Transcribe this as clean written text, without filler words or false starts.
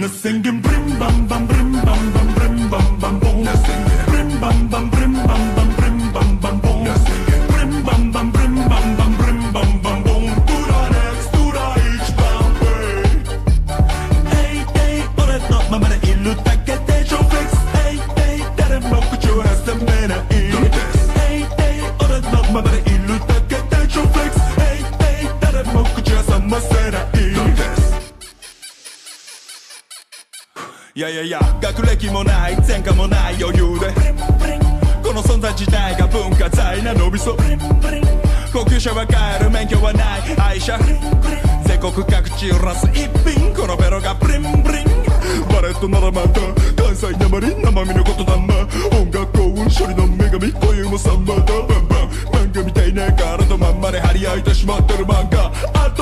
Singing brim bam bam brim bam bam brim bam bam boom. Brim bam bam brim bam bam brim bam bam boom. Brim bam bam brim bam bam brim bam bam boom. Tura next tura each bam hey hey 俺のままでいるだけでショーフレックス Hey hey 誰も口を挟めない Hey hey 俺のままでいるだけでショーフレックス Hey hey 誰も口挟ませないいやいやいや学歴もない前科もない余裕でこの存在自体が文化財な伸びそう高級車は買える免許はない愛車全国各地揺らす一品このベロがブリンブリンバレットならまた関西なまり生身のことだま音楽幸運処理の女神今宵もサンバだバンバン漫画みたいな体まんまで張り合いてしまってる漫画